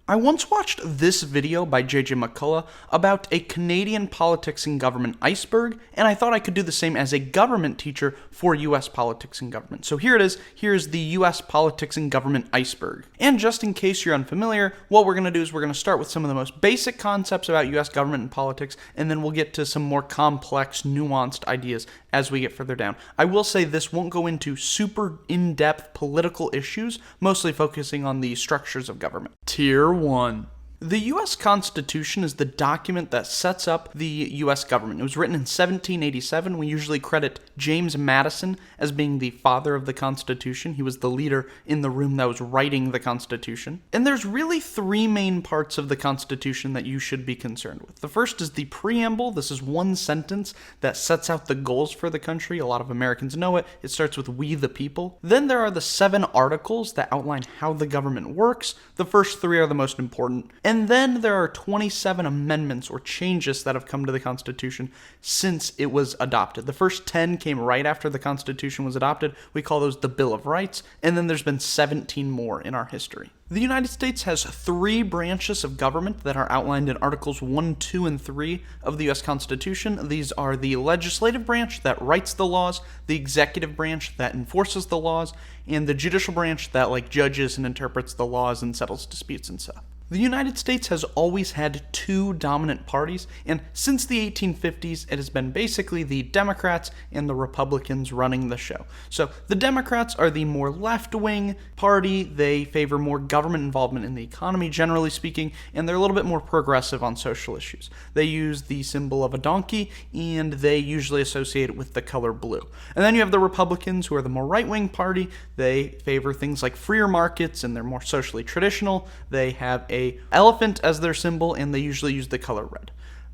I once watched this video by J.J. McCullough about a Canadian politics and government iceberg, and I thought I could do the same as a government teacher for U.S. politics and government. So here it is. Here's the U.S. politics and government iceberg. And just in case you're unfamiliar, what we're going to do is we're going to start with some of the most basic concepts about U.S. government and politics, and then we'll get to some more complex, nuanced ideas as we get further down. I will say this won't go into super in-depth political issues, mostly focusing on the structures of government. Tier 1. The U.S. Constitution is the document that sets up the U.S. government. It was written in 1787. We usually credit James Madison as being the father of the Constitution. He was the leader in the room that was writing the Constitution. And there's really three main parts of the Constitution that you should be concerned with. The first is the preamble. This is one sentence that sets out the goals for the country. A lot of Americans know it. It starts with "We the people." Then there are the 7 articles that outline how the government works. The first 3 are the most important. And then there are 27 amendments or changes that have come to the Constitution since it was adopted. The first 10 came right after the Constitution was adopted. We call those the Bill of Rights, and then there's been 17 more in our history. The United States has 3 branches of government that are outlined in Articles 1, 2, and 3 of the U.S. Constitution. These are the legislative branch that writes the laws, the executive branch that enforces the laws, and the judicial branch that judges and interprets the laws and settles disputes and stuff. The United States has always had 2 dominant parties, and since the 1850s, it has been basically the Democrats and the Republicans running the show. So the Democrats are the more left-wing party. They favor more government involvement in the economy, generally speaking, and they're a little bit more progressive on social issues. They use the symbol of a donkey, and they usually associate it with the color blue. And then you have the Republicans, who are the more right-wing party. They favor things like freer markets, and they're more socially traditional. They have a elephant as their symbol, and they usually use the color red.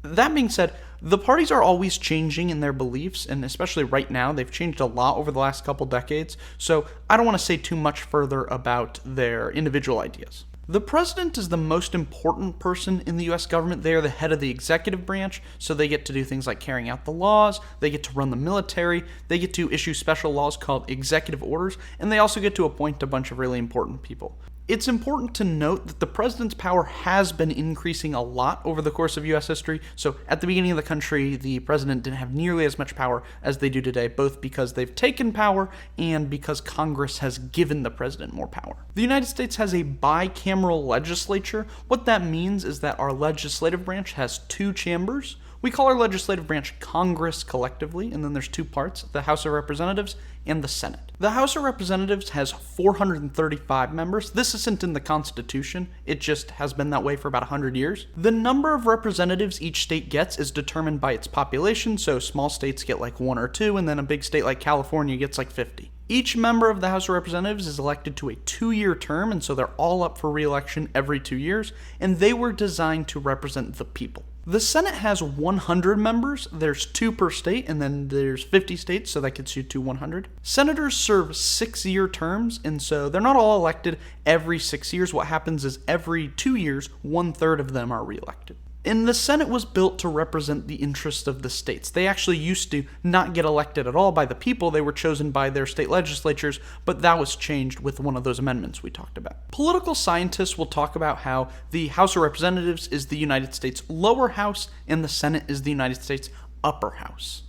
That being said, the parties are always changing in their beliefs, and especially right now, they've changed a lot over the last couple decades, so I don't want to say too much further about their individual ideas. The president is the most important person in the U.S. government. They are the head of the executive branch, so they get to do things like carrying out the laws, they get to run the military, they get to issue special laws called executive orders, and they also get to appoint a bunch of really important people. It's important to note that the president's power has been increasing a lot over the course of U.S. history. So at the beginning of the country, the president didn't have nearly as much power as they do today, both because they've taken power and because Congress has given the president more power. The United States has a bicameral legislature. What that means is that our legislative branch has 2 chambers. We call our legislative branch Congress collectively, and then there's 2 parts, the House of Representatives and the Senate. The House of Representatives has 435 members. This isn't in the Constitution. It just has been that way for about 100 years. The number of representatives each state gets is determined by its population, so small states get 1 or 2, and then a big state like California gets 50. Each member of the House of Representatives is elected to a 2-year term, and so they're all up for re-election every 2 years, and they were designed to represent the people. The Senate has 100 members. There's 2 per state, and then there's 50 states, so that gets you to 100. Senators serve 6-year terms, and so they're not all elected every 6 years. What happens is every 2 years, 1/3 of them are re-elected. And the Senate was built to represent the interests of the states. They actually used to not get elected at all by the people. They were chosen by their state legislatures, but that was changed with one of those amendments we talked about. Political scientists will talk about how the House of Representatives is the United States lower house and the Senate is the United States upper house.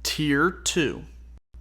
Tier 2.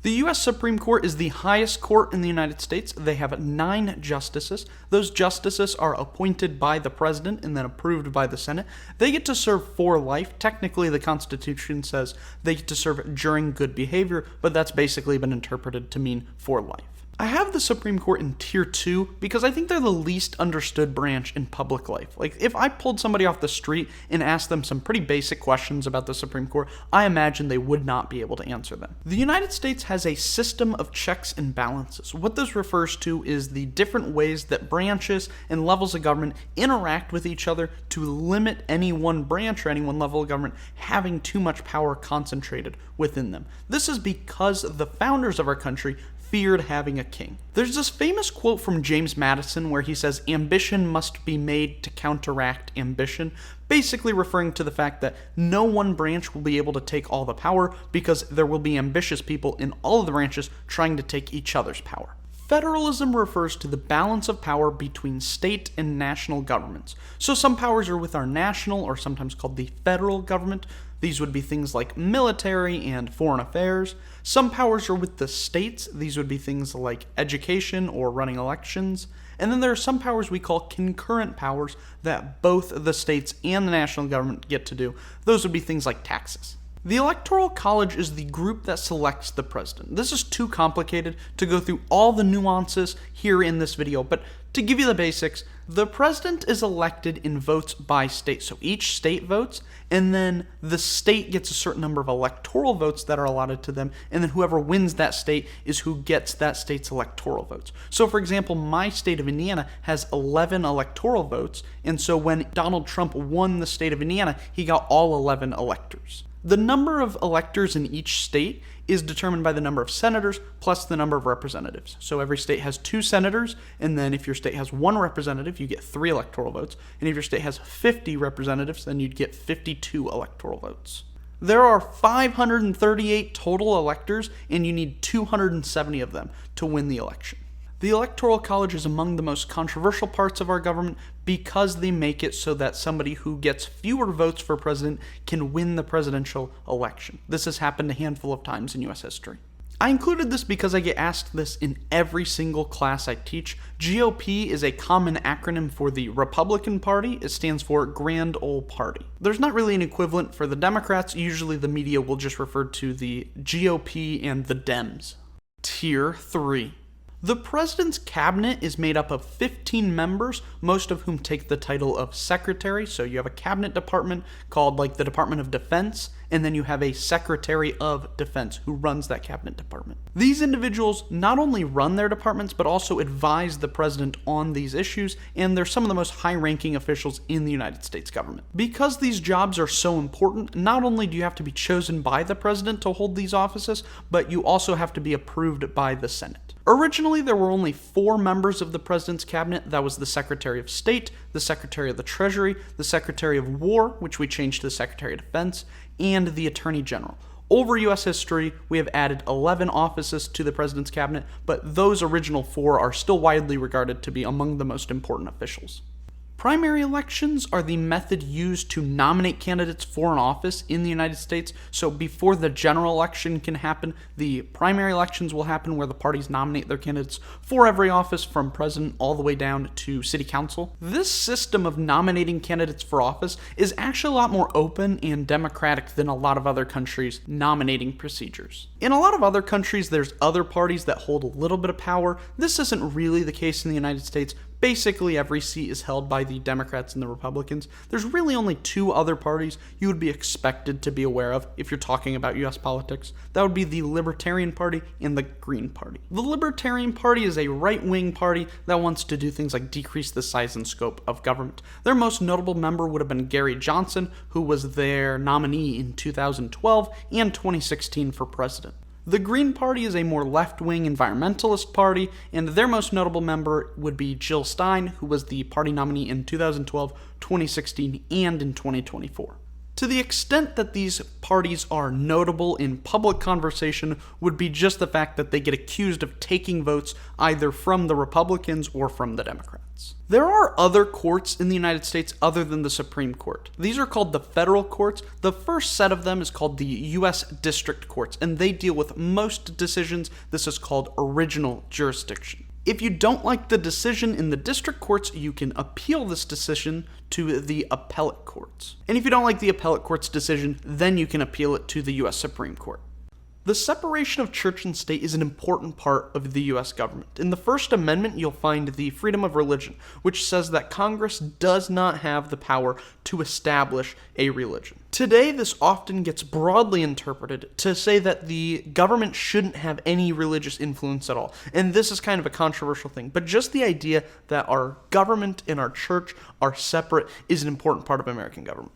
The U.S. Supreme Court is the highest court in the United States. They have 9 justices. Those justices are appointed by the president and then approved by the Senate. They get to serve for life. Technically, the Constitution says they get to serve during good behavior, but that's basically been interpreted to mean for life. I have the Supreme Court in Tier 2 because I think they're the least understood branch in public life. If I pulled somebody off the street and asked them some pretty basic questions about the Supreme Court, I imagine they would not be able to answer them. The United States has a system of checks and balances. What this refers to is the different ways that branches and levels of government interact with each other to limit any one branch or any one level of government having too much power concentrated within them. This is because the founders of our country feared having a king. There's this famous quote from James Madison where he says, "Ambition must be made to counteract ambition," basically referring to the fact that no one branch will be able to take all the power because there will be ambitious people in all of the branches trying to take each other's power. Federalism refers to the balance of power between state and national governments. So some powers are with our national, or sometimes called the federal government. These would be things like military and foreign affairs. Some powers are with the states. These would be things like education or running elections. And then there are some powers we call concurrent powers that both the states and the national government get to do. Those would be things like taxes. The Electoral College is the group that selects the president. This is too complicated to go through all the nuances here in this video, but to give you the basics, the president is elected in votes by state. So each state votes, and then the state gets a certain number of electoral votes that are allotted to them, and then whoever wins that state is who gets that state's electoral votes. So for example, my state of Indiana has 11 electoral votes, and so when Donald Trump won the state of Indiana, he got all 11 electors. The number of electors in each state is determined by the number of senators plus the number of representatives. So every state has 2 senators, and then if your state has 1 representative, you get 3 electoral votes. And if your state has 50 representatives, then you'd get 52 electoral votes. There are 538 total electors, and you need 270 of them to win the election. The Electoral College is among the most controversial parts of our government because they make it so that somebody who gets fewer votes for president can win the presidential election. This has happened a handful of times in U.S. history. I included this because I get asked this in every single class I teach. GOP is a common acronym for the Republican Party. It stands for Grand Old Party. There's not really an equivalent for the Democrats. Usually the media will just refer to the GOP and the Dems. Tier 3. The president's cabinet is made up of 15 members, most of whom take the title of secretary. So you have a cabinet department called like the Department of Defense, and then you have a Secretary of Defense who runs that cabinet department. These individuals not only run their departments, but also advise the president on these issues, and they're some of the most high-ranking officials in the United States government. Because these jobs are so important, not only do you have to be chosen by the president to hold these offices, but you also have to be approved by the Senate. Originally, there were only 4 members of the president's cabinet. That was the Secretary of State, the Secretary of the Treasury, the Secretary of War, which we changed to the Secretary of Defense, and the Attorney General. Over U.S. history, we have added 11 offices to the president's cabinet, but those original 4 are still widely regarded to be among the most important officials. Primary elections are the method used to nominate candidates for an office in the United States. So before the general election can happen, the primary elections will happen where the parties nominate their candidates for every office from president all the way down to city council. This system of nominating candidates for office is actually a lot more open and democratic than a lot of other countries' nominating procedures. In a lot of other countries, there's other parties that hold a little bit of power. This isn't really the case in the United States. Basically, every seat is held by the Democrats and the Republicans. There's really only 2 other parties you would be expected to be aware of if you're talking about U.S. politics. That would be the Libertarian Party and the Green Party. The Libertarian Party is a right-wing party that wants to do things like decrease the size and scope of government. Their most notable member would have been Gary Johnson, who was their nominee in 2012 and 2016 for president. The Green Party is a more left-wing environmentalist party, and their most notable member would be Jill Stein, who was the party nominee in 2012, 2016, and in 2024. To the extent that these parties are notable in public conversation would be just the fact that they get accused of taking votes either from the Republicans or from the Democrats. There are other courts in the United States other than the Supreme Court. These are called the federal courts. The first set of them is called the U.S. District Courts, and they deal with most decisions. This is called original jurisdiction. If you don't like the decision in the district courts, you can appeal this decision to the appellate courts. And if you don't like the appellate court's decision, then you can appeal it to the U.S. Supreme Court. The separation of church and state is an important part of the U.S. government. In the First Amendment, you'll find the freedom of religion, which says that Congress does not have the power to establish a religion. Today, this often gets broadly interpreted to say that the government shouldn't have any religious influence at all. And this is kind of a controversial thing, but just the idea that our government and our church are separate is an important part of American government.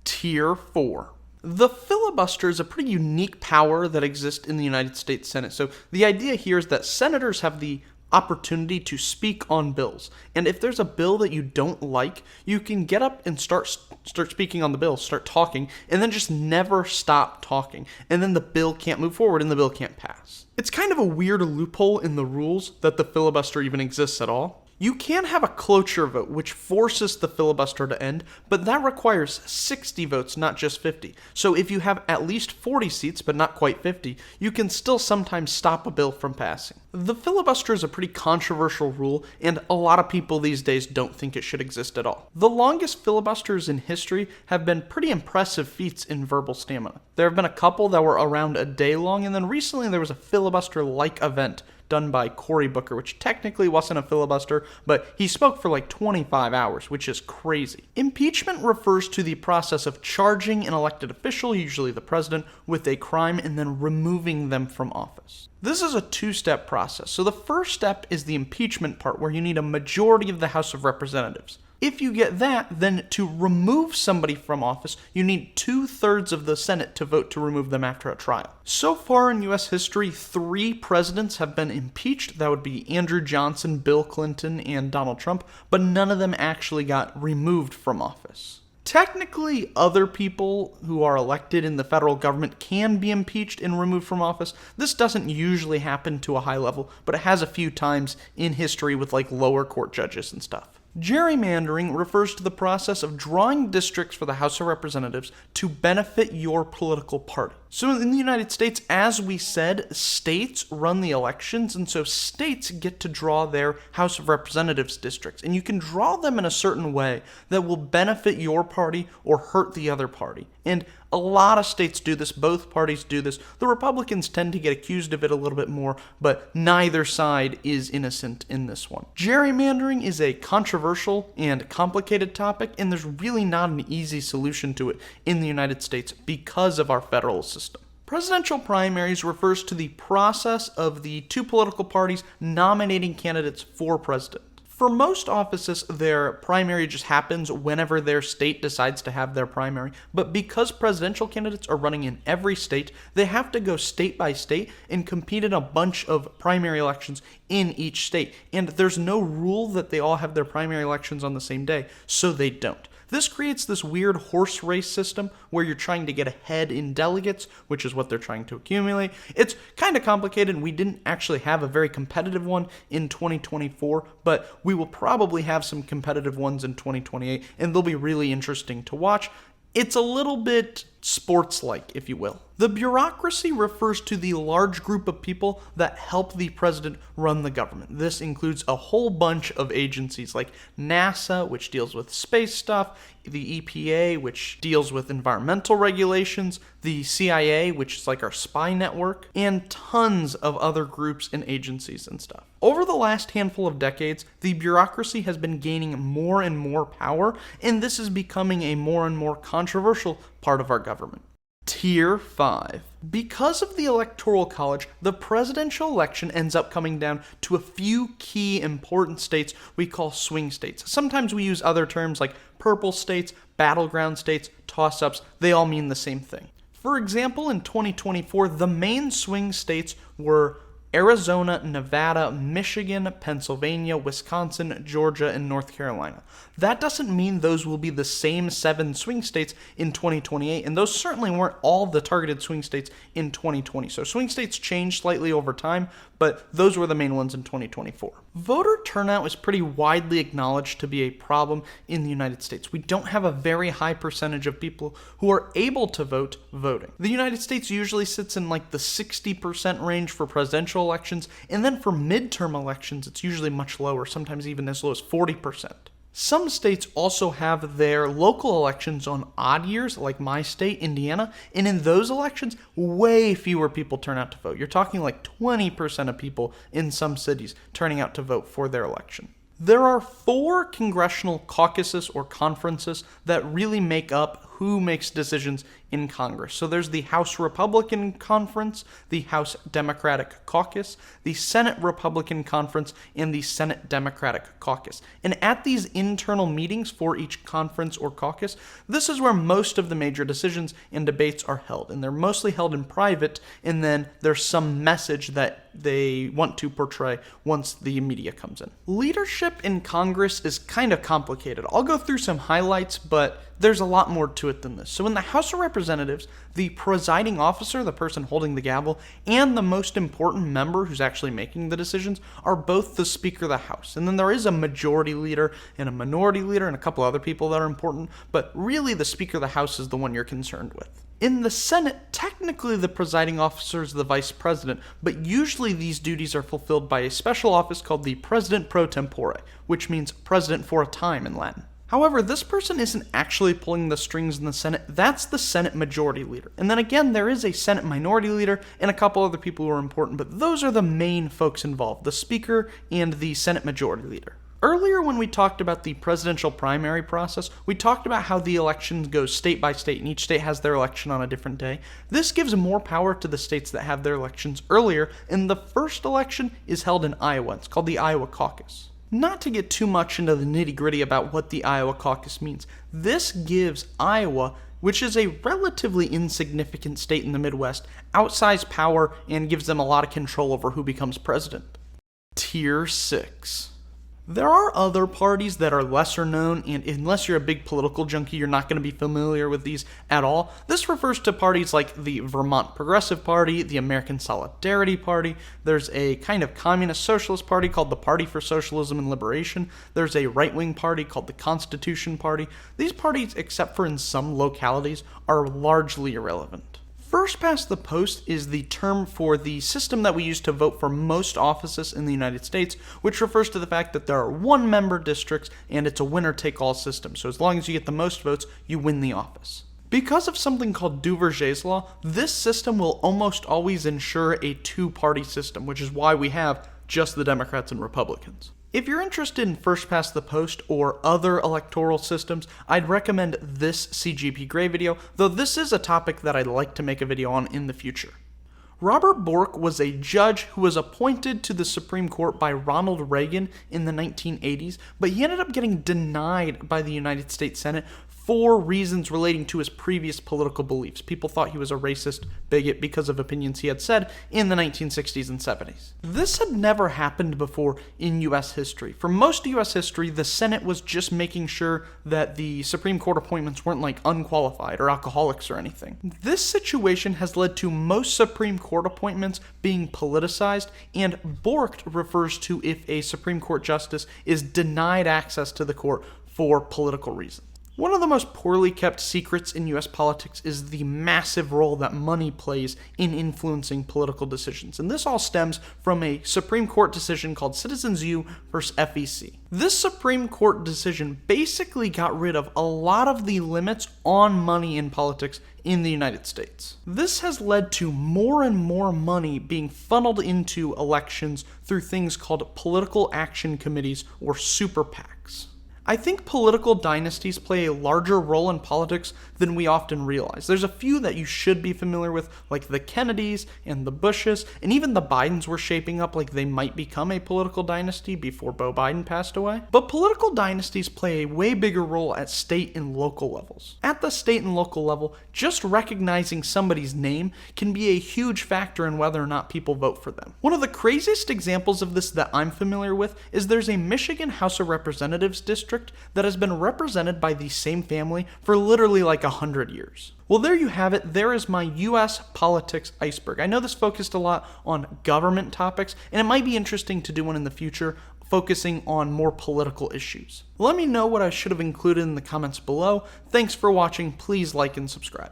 Tier 4. The filibuster is a pretty unique power that exists in the United States Senate. So the idea here is that senators have the opportunity to speak on bills. And if there's a bill that you don't like, you can get up and start speaking on the bill, start talking, and then just never stop talking. And then the bill can't move forward and the bill can't pass. It's kind of a weird loophole in the rules that the filibuster even exists at all. You can have a cloture vote, which forces the filibuster to end, but that requires 60 votes, not just 50. So if you have at least 40 seats, but not quite 50, you can still sometimes stop a bill from passing. The filibuster is a pretty controversial rule, and a lot of people these days don't think it should exist at all. The longest filibusters in history have been pretty impressive feats in verbal stamina. There have been a couple that were around a day long, and then recently there was a filibuster-like event done by Cory Booker, which technically wasn't a filibuster, but he spoke for like 25 hours, which is crazy. Impeachment refers to the process of charging an elected official, usually the president, with a crime and then removing them from office. This is a two-step process. So the first step is the impeachment part, where you need a majority of the House of Representatives. If you get that, then to remove somebody from office, you need 2/3 of the Senate to vote to remove them after a trial. So far in U.S. history, 3 presidents have been impeached. That would be Andrew Johnson, Bill Clinton, and Donald Trump, but none of them actually got removed from office. Technically, other people who are elected in the federal government can be impeached and removed from office. This doesn't usually happen to a high level, but it has a few times in history with like lower court judges and stuff. Gerrymandering refers to the process of drawing districts for the House of Representatives to benefit your political party. So in the United States, as we said, states run the elections, and so states get to draw their House of Representatives districts, and you can draw them in a certain way that will benefit your party or hurt the other party. And a lot of states do this, both parties do this. The Republicans tend to get accused of it a little bit more, but neither side is innocent in this one. Gerrymandering is a controversial and complicated topic, and there's really not an easy solution to it in the United States because of our federal system. Presidential primaries refers to the process of the two political parties nominating candidates for president. For most offices, their primary just happens whenever their state decides to have their primary, but because presidential candidates are running in every state, they have to go state by state and compete in a bunch of primary elections in each state, and there's no rule that they all have their primary elections on the same day, so they don't. This creates this weird horse race system where you're trying to get ahead in delegates, which is what they're trying to accumulate. It's kind of complicated, and we didn't actually have a very competitive one in 2024, but we will probably have some competitive ones in 2028, and they'll be really interesting to watch. It's a little bit sports-like, if you will. The bureaucracy refers to the large group of people that help the president run the government. This includes a whole bunch of agencies like NASA, which deals with space stuff, the EPA, which deals with environmental regulations, the CIA, which is like our spy network, and tons of other groups and agencies and stuff. Over the last handful of decades, the bureaucracy has been gaining more and more power, and this is becoming a more and more controversial part of our government. Tier 5. Because of the Electoral College, the presidential election ends up coming down to a few key important states we call swing states. Sometimes we use other terms like purple states, battleground states, toss-ups. They all mean the same thing. For example, in 2024, the main swing states were Arizona, Nevada, Michigan, Pennsylvania, Wisconsin, Georgia, and North Carolina. That doesn't mean those will be the same 7 swing states in 2028, and those certainly weren't all the targeted swing states in 2020. So swing states change slightly over time, but those were the main ones in 2024. Voter turnout is pretty widely acknowledged to be a problem in the United States. We don't have a very high percentage of people who are able to vote voting. The United States usually sits in like the 60% range for presidential elections, and then for midterm elections, it's usually much lower, sometimes even as low as 40%. Some states also have their local elections on odd years, like my state, Indiana, and in those elections, way fewer people turn out to vote. You're talking like 20% of people in some cities turning out to vote for their election. There are 4 congressional caucuses or conferences that really make up who makes decisions in Congress. So there's the House Republican Conference, the House Democratic Caucus, the Senate Republican Conference, and the Senate Democratic Caucus. And at these internal meetings for each conference or caucus, this is where most of the major decisions and debates are held. And they're mostly held in private, and then there's some message that they want to portray once the media comes in. Leadership in Congress is kind of complicated. I'll go through some highlights, but there's a lot more to it than this. So in the House of Representatives, the presiding officer, the person holding the gavel, and the most important member who's actually making the decisions are both the Speaker of the House. And then there is a majority leader and a minority leader and a couple other people that are important, but really the Speaker of the House is the one you're concerned with. In the Senate, technically the presiding officer is the vice president, but usually these duties are fulfilled by a special office called the President pro tempore, which means president for a time in Latin. However, this person isn't actually pulling the strings in the Senate. That's the Senate Majority Leader. And then again, there is a Senate Minority Leader and a couple other people who are important, but those are the main folks involved, the Speaker and the Senate Majority Leader. Earlier when we talked about the presidential primary process, we talked about how the election goes state by state and each state has their election on a different day. This gives more power to the states that have their elections earlier, and the first election is held in Iowa. It's called the Iowa Caucus. Not to get too much into the nitty-gritty about what the Iowa Caucus means, this gives Iowa, which is a relatively insignificant state in the Midwest, outsized power and gives them a lot of control over who becomes president. Tier 6. There are other parties that are lesser known, and unless you're a big political junkie, you're not going to be familiar with these at all. This refers to parties like the Vermont Progressive Party, the American Solidarity Party. There's a kind of communist socialist party called the Party for Socialism and Liberation. There's a right-wing party called the Constitution Party. These parties, except for in some localities, are largely irrelevant. First past the post is the term for the system that we use to vote for most offices in the United States, which refers to the fact that there are one-member districts and it's a winner-take-all system. So as long as you get the most votes, you win the office. Because of something called Duverger's law, this system will almost always ensure a two-party system, which is why we have just the Democrats and Republicans. If you're interested in first past the post or other electoral systems, I'd recommend this CGP Grey video, though this is a topic that I'd like to make a video on in the future. Robert Bourke was a judge who was appointed to the Supreme Court by Ronald Reagan in the 1980s, but he ended up getting denied by the United States Senate for reasons relating to his previous political beliefs. People thought he was a racist bigot because of opinions he had said in the 1960s and 70s. This had never happened before in U.S. history. For most of U.S. history, the Senate was just making sure that the Supreme Court appointments weren't like unqualified or alcoholics or anything. This situation has led to most Supreme Court appointments being politicized, and Bourke refers to if a Supreme Court justice is denied access to the court for political reasons. One of the most poorly kept secrets in U.S. politics is the massive role that money plays in influencing political decisions, and this all stems from a Supreme Court decision called Citizens U versus FEC. This Supreme Court decision basically got rid of a lot of the limits on money in politics in the United States. This has led to more and more money being funneled into elections through things called political action committees or super PACs. I think political dynasties play a larger role in politics than we often realize. There's a few that you should be familiar with, like the Kennedys and the Bushes, and even the Bidens were shaping up like they might become a political dynasty before Beau Biden passed away. But political dynasties play a way bigger role at state and local levels. At the state and local level, just recognizing somebody's name can be a huge factor in whether or not people vote for them. One of the craziest examples of this that I'm familiar with is there's a Michigan House of Representatives district that has been represented by the same family for literally like 100 years. Well, there you have it. There is my U.S. politics iceberg. I know this focused a lot on government topics, and it might be interesting to do one in the future focusing on more political issues. Let me know what I should have included in the comments below. Thanks for watching. Please like and subscribe.